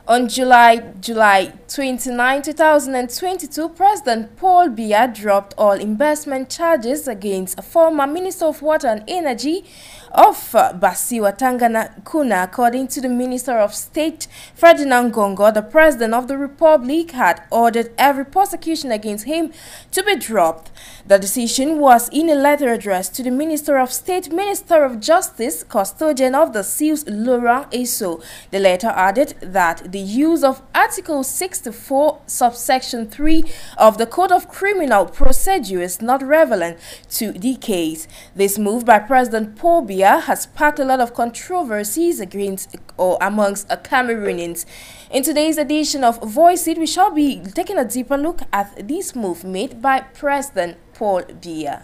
On July 29, 2022, President Paul Biya dropped all investment charges against a former Minister of Water and Energy of Basiwa Tangana Kuna. According to the Minister of State, Ferdinand Gongo, the President of the Republic had ordered every prosecution against him to be dropped. The decision was in a letter addressed to the Minister of State, Minister of Justice, custodian of the seals, Laurent Eso. The letter added that the use of Article 64, subsection 3 of the Code of Criminal Procedure is not relevant to the case. This move by President Paul Biya has sparked a lot of controversies against or amongst Cameroonians. In today's edition of Voice It, we shall be taking a deeper look at this move made by President Paul Biya.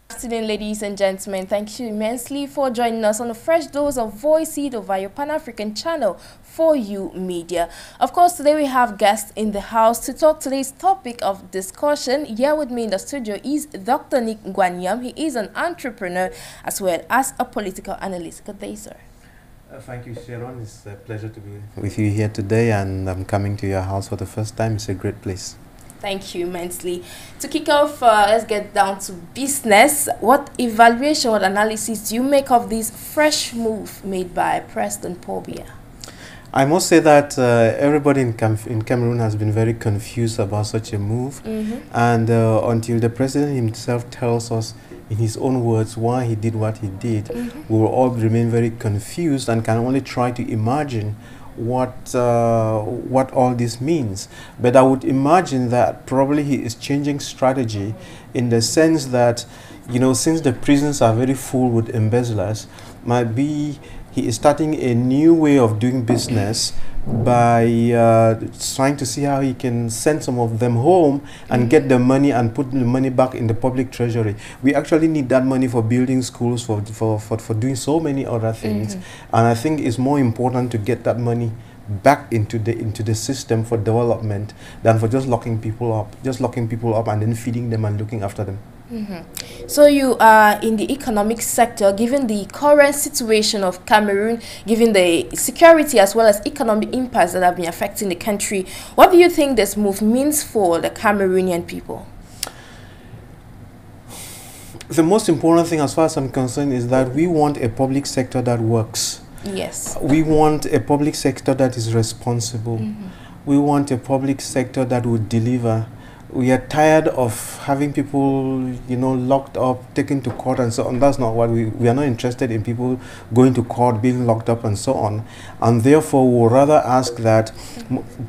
Good afternoon, ladies and gentlemen. Thank you immensely for joining us on a fresh dose of Voice It over your Pan-African channel For You Media. Of course, today we have guests in the house to talk today's topic of discussion. Here with me in the studio is Dr. Nick Ngwanyam. He is an entrepreneur as well as a political analyst. Good day, sir. Thank you, Sharon. It's a pleasure to be with you here today, and I'm coming to your house for the first time. It's a great place. Thank you immensely. To kick off, let's get down to business. What evaluation, what analysis do you make of this fresh move made by President Paul Biya? I must say that everybody in Cameroon has been very confused about such a move. And until the president himself tells us in his own words why he did what he did, we will all remain very confused and can only try to imagine what all this means. But I would imagine that probably he is changing strategy in the sense that, you know, since the prisons are very full with embezzlers, might be he is starting a new way of doing business by trying to see how he can send some of them home and get the money and put the money back in the public treasury. We actually need that money for building schools, for doing so many other things. And I think it's more important to get that money back into the system for development than for just locking people up and then feeding them and looking after them. So you are in the economic sector. Given the current situation of Cameroon, given the security as well as economic impacts that have been affecting the country, what do you think this move means for the Cameroonian people? The most important thing as far as I'm concerned is that we want a public sector that works. Yes. We want a public sector that is responsible. We want a public sector that will deliver. We are tired of having people, you know, locked up, taken to court and so on. That's not what we are not interested in people going to court, being locked up and so on. And therefore, we would rather ask that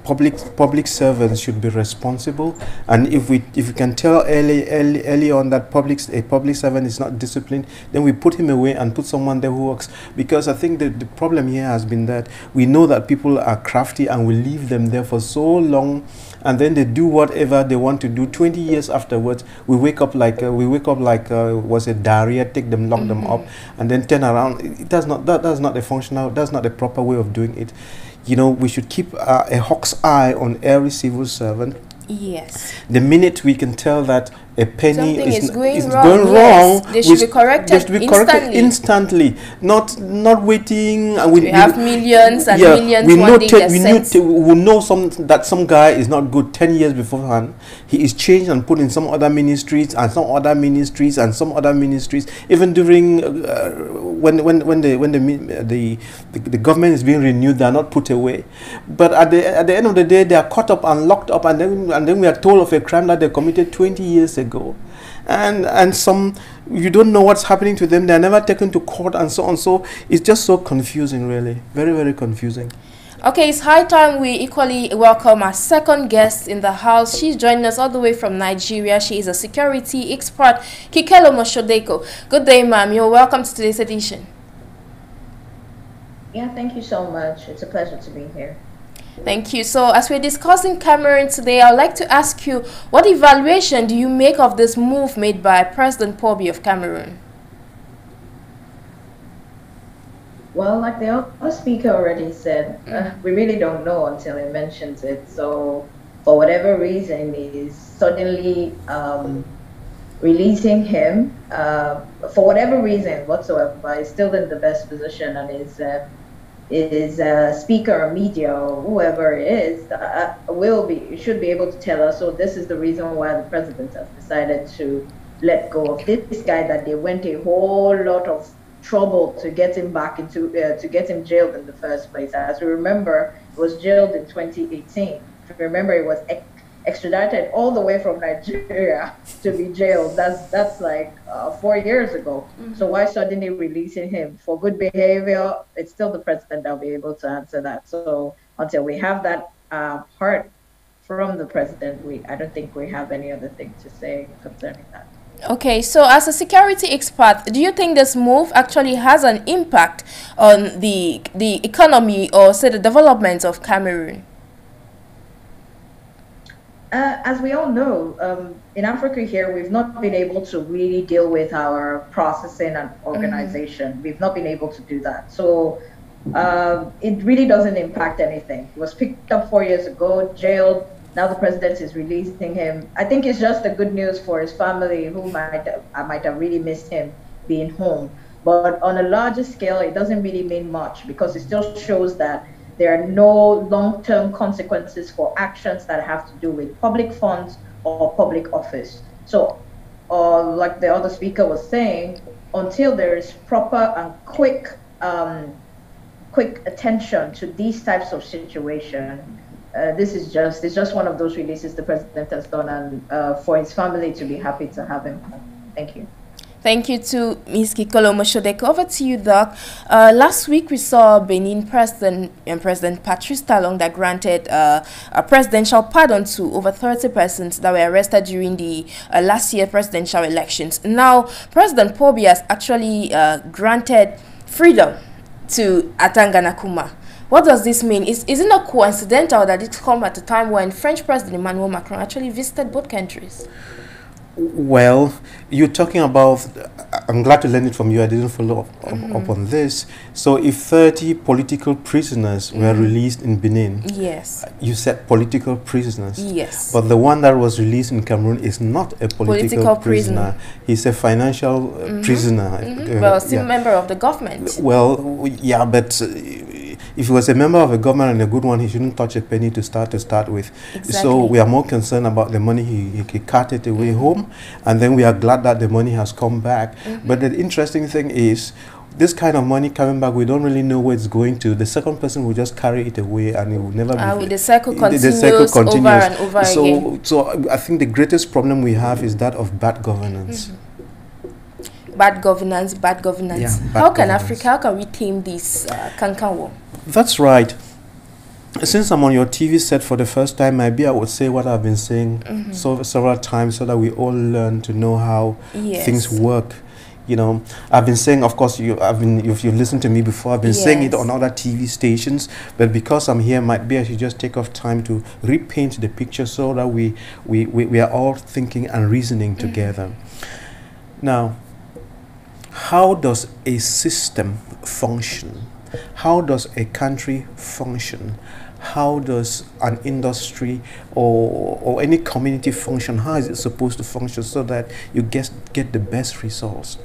public servants should be responsible. And if we can tell early on that a public servant is not disciplined, then we put him away and put someone there who works. Because I think the problem here has been that we know that people are crafty and we leave them there for so long, and then they do whatever they want to do. 20 years afterwards, we wake up like was a diarrhea, take them, lock them up, and then turn around. That's not a functional, that's not a proper way of doing it. You know, we should keep a hawk's eye on every civil servant. Yes. The minute we can tell that a penny is going wrong, they should be corrected instantly, not waiting. And we have millions and millions. We know that some guy is not good 10 years beforehand. He is changed and put in some other ministries and some other ministries and some other ministries. Even during when the government is being renewed, they are not put away. But at the end of the day, they are caught up and locked up, and then we are told of a crime that they committed 20 years ago, and some, you don't know what's happening to them. They're never taken to court and so on. So it's just so confusing, really, very, very confusing. Okay, it's high time we equally welcome our second guest in the house. She's joining us all the way from Nigeria. She is a security expert, Kikelo Moshodeko. Good day, ma'am. You're welcome to today's edition. Yeah, thank you so much. It's a pleasure to be here. Thank you. So as we're discussing Cameroon today, I'd like to ask you, what evaluation do you make of this move made by President Paul Biya of Cameroon? Well, like the other speaker already said, we really don't know until he mentions it. So, for whatever reason, he's suddenly releasing him. For whatever reason whatsoever, he's still in the best position, and is speaker or media or whoever it is should be able to tell us. So this is the reason why the president has decided to let go of this guy that they went a whole lot of trouble to get him back into to get him jailed in the first place. As we remember, he was jailed in 2018. If you remember, he was extradited all the way from Nigeria to be jailed. That's like 4 years ago. So why suddenly releasing him for good behavior? It's still the president that'll be able to answer that. So until we have that part from the president, I don't think we have any other thing to say concerning that. Okay, so as a security expert, do you think this move actually has an impact on the economy or say the development of Cameroon? As we all know, in Africa here, we've not been able to really deal with our processing and organization. We've not been able to do that. So it really doesn't impact anything. He was picked up 4 years ago, jailed. Now the president is releasing him. I think it's just the good news for his family, who might have really missed him being home. But on a larger scale, it doesn't really mean much, because it still shows that there are no long-term consequences for actions that have to do with public funds or public office. So, like the other speaker was saying, until there is proper and quick attention to these types of situations, it's just one of those releases the president has done, and for his family to be happy to have him home. Thank you. Thank you to Ms. Kikolo Moshodeko. Over to you, Doc. Last week, we saw Benin President Patrice Talon that granted a presidential pardon to over 30 persons that were arrested during the last year presidential elections. Now, President Paul Biya has actually granted freedom to Atangana Kuma. What does this mean? Is it not coincidental that it come at a time when French President Emmanuel Macron actually visited both countries? Well, you're talking about, I'm glad to learn it from you. I didn't follow up on this. So if 30 political prisoners were released in Benin, yes, you said political prisoners. Yes. But the one that was released in Cameroon is not a political prisoner. He's a financial prisoner. Well, still member of the government. Well, yeah, but if he was a member of a government and a good one, he shouldn't touch a penny to start with. Exactly. So we are more concerned about the money he carted away home, and then we are glad that the money has come back. But the interesting thing is, this kind of money coming back, we don't really know where it's going to. The second person will just carry it away, and it will never be. The cycle continues over and over again. So I think the greatest problem we have is that of bad governance. Bad governance. Yeah, how can Africa, how can we tame this canker worm? That's right. Since I'm on your TV set for the first time, maybe I would say what I've been saying several times, so that we all learn to know how things work. You know, I've been saying, of course, if you've listened to me before, I've been saying it on other TV stations, but because I'm here, might be I should just take off time to repaint the picture so that we are all thinking and reasoning together. Now, how does a system function? How does a country function? How does an industry or any community function? How is it supposed to function so that you get the best results?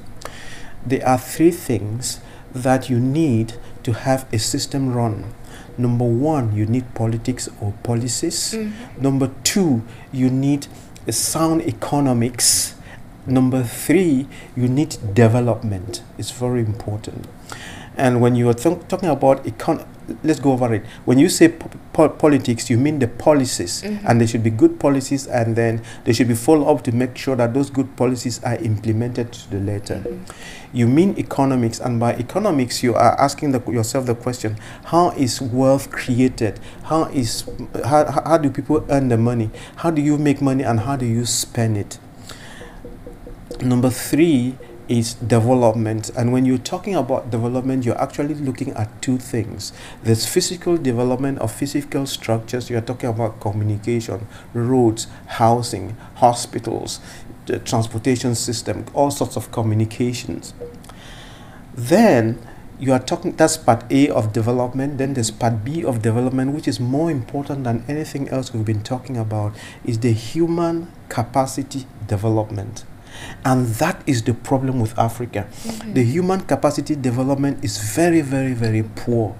There are three things that you need to have a system run. Number one, you need politics or policies. Number two, you need a sound economics. Number three, you need development. It's very important. And when you are talking about let's go over it. When you say politics, you mean the policies, and they should be good policies, and then they should be followed up to make sure that those good policies are implemented to the letter. You mean economics, and by economics, you are asking yourself the question: how is wealth created? How do people earn the money? How do you make money, and how do you spend it? Number three is development. And when you're talking about development, you're actually looking at two things. There's physical development of physical structures. You're talking about communication, roads, housing, hospitals, the transportation system, all sorts of communications. Then you are talking, that's part A of development. Then there's part B of development, which is more important than anything else we've been talking about, is the human capacity development. And that is the problem with Africa. The human capacity development is very, very, very poor.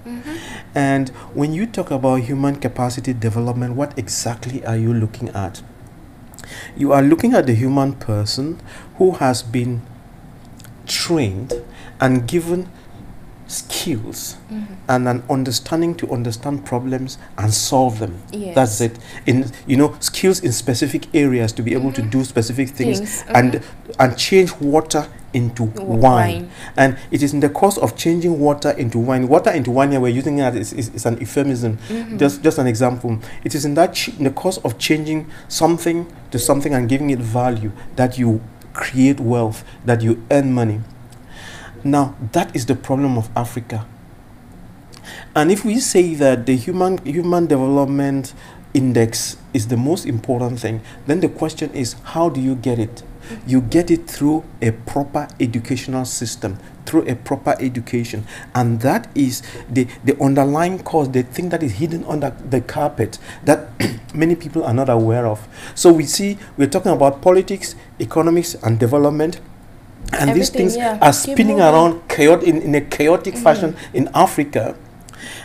And when you talk about human capacity development, what exactly are you looking at? You are looking at the human person who has been trained and given skills and an understanding to understand problems and solve them. Yes. That's it. In, you know, skills in specific areas to be able to do specific things and change water into wine. And it is in the course of changing water into wine. Water into wine here we're using it is an euphemism. Just an example. It is in that in the course of changing something to something and giving it value that you create wealth, that you earn money. Now, that is the problem of Africa. And if we say that the human development index is the most important thing, then the question is, how do you get it? You get it through a proper educational system, through a proper education. And that is the underlying cause, the thing that is hidden under the carpet that many people are not aware of. So we're talking about politics, economics, and development. And these things are spinning around in a chaotic fashion in Africa.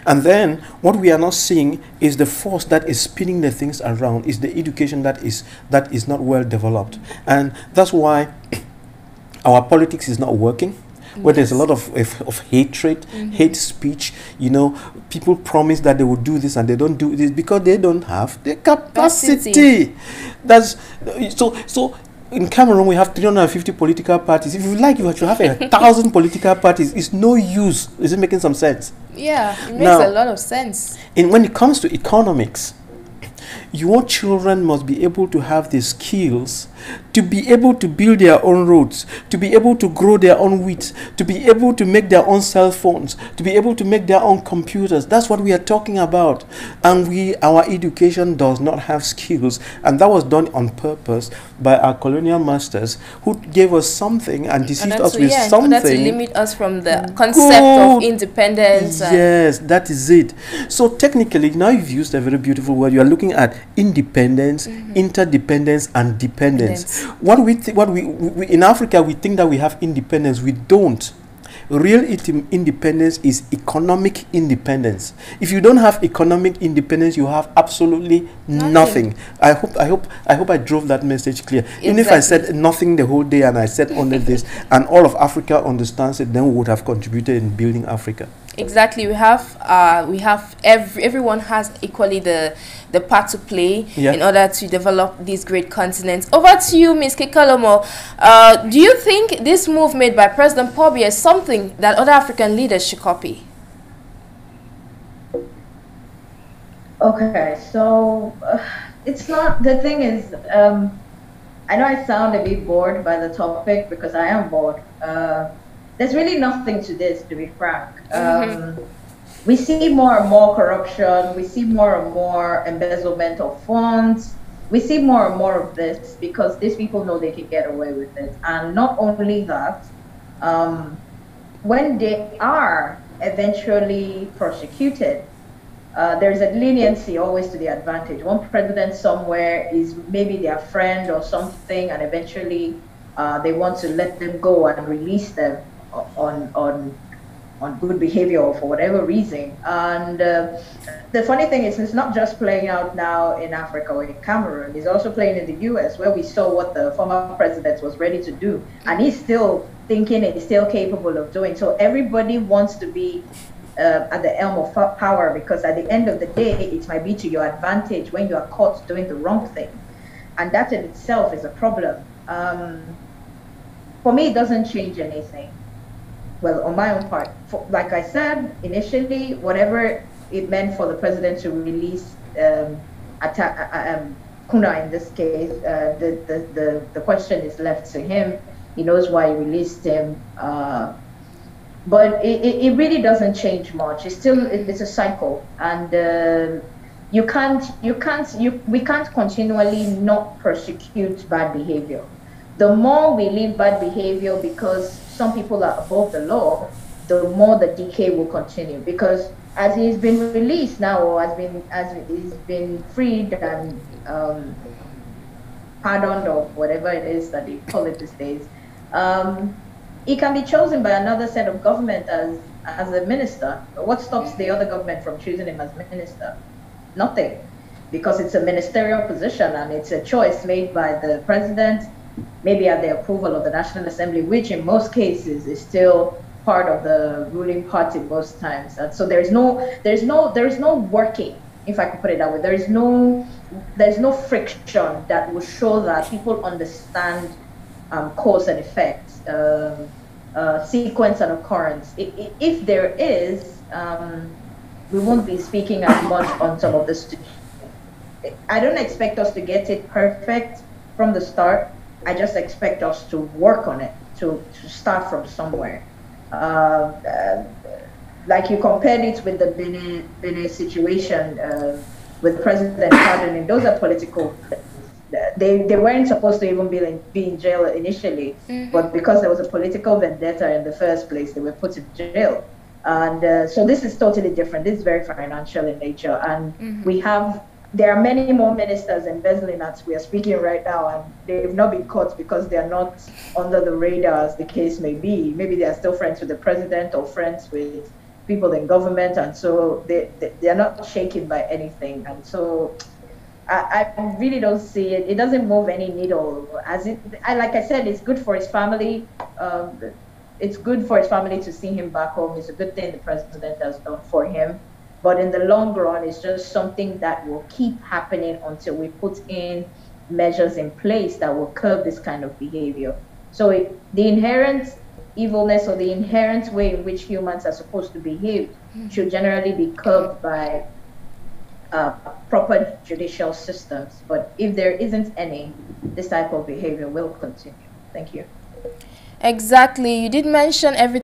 And then what we are not seeing is the force that is spinning the things around, is the education that is not well developed. And that's why our politics is not working. Where there's a lot of hatred, hate speech, you know, people promise that they will do this and they don't do this because they don't have the capacity. That's so. In Cameroon, we have 350 political parties. If you like, you should have 1,000 political parties. It's no use. Is it making some sense? Yeah, it makes a lot of sense. And when it comes to economics, your children must be able to have the skills to be able to build their own roads, to be able to grow their own wheat, to be able to make their own cell phones, to be able to make their own computers. That's what we are talking about. And our education does not have skills. And that was done on purpose by our colonial masters who gave us something and deceived us with something. That's to limit us from the concept of independence. Yes, that is it. So technically, now you've used a very beautiful word. You are looking at independence, interdependence, and dependence. What we in Africa, we think that we have independence. We don't. Real independence is economic independence. If you don't have economic independence, you have absolutely nothing. I hope I drove that message clear. Exactly. Even if I said nothing the whole day and I said only this, and all of Africa understands it, then we would have contributed in building Africa. Exactly. Everyone has equally the part to play in order to develop these great continents. Over to you, Ms. Kekalomo. Do you think this move made by President Paul Biya is something that other African leaders should copy? Okay, so it's not, the thing is, I know I sound a bit bored by the topic because I am bored. There's really nothing to this, to be frank. We see more and more corruption. We see more and more embezzlement of funds. We see more and more of this because these people know they can get away with it. And not only that, when they are eventually prosecuted, there's a leniency always to the advantage. One president somewhere is maybe their friend or something, and eventually they want to let them go and release them on good behavior or for whatever reason. And the funny thing is, it's not just playing out now in Africa or in Cameroon. It's also playing in the US, where we saw what the former president was ready to do, and he's still thinking and he's still capable of doing. So everybody wants to be at the helm of power, because at the end of the day, it might be to your advantage when you are caught doing the wrong thing. And that in itself is a problem. For me, it doesn't change anything. Well, on my own part, like I said initially, whatever it meant for the president to release Kuna in this case, the question is left to him. He knows why he released him, but it really doesn't change much. It's still it's a cycle, and we can't continually not persecute bad behavior. The more we leave bad behavior because some people are above the law, the more the decay will continue. Because as he's been released now, or as he's been freed and pardoned, or whatever it is that they call it these days, he can be chosen by another set of government as a minister. What stops the other government from choosing him as minister? Nothing, because it's a ministerial position and it's a choice made by the president, maybe at the approval of the National Assembly, which in most cases is still part of the ruling party most times. And so there's no working, if I could put it that way. There's no friction that will show that people understand cause and effect, sequence and occurrence. If there is, we won't be speaking as much on some of this. I don't expect us to get it perfect from the start. I just expect us to work on it, to start from somewhere. Like you compared it with the Benin situation with President pardoning, those are political. They weren't supposed to even be in jail initially, but because there was a political vendetta in the first place, they were put in jail. And so this is totally different. This is very financial in nature. And there are many more ministers embezzling as we are speaking right now, and they've not been caught because they are not under the radar, as the case may be. Maybe they are still friends with the president or friends with people in government, and so they are not shaken by anything. And so I really don't see it. It doesn't move any needle. Like I said, it's good for his family. It's good for his family to see him back home. It's a good thing the president has done for him. But in the long run, it's just something that will keep happening until we put in measures in place that will curb this kind of behavior. So the inherent evilness, or the inherent way in which humans are supposed to behave, should generally be curbed by proper judicial systems. But if there isn't any, this type of behavior will continue. Thank you. Exactly. You did mention everything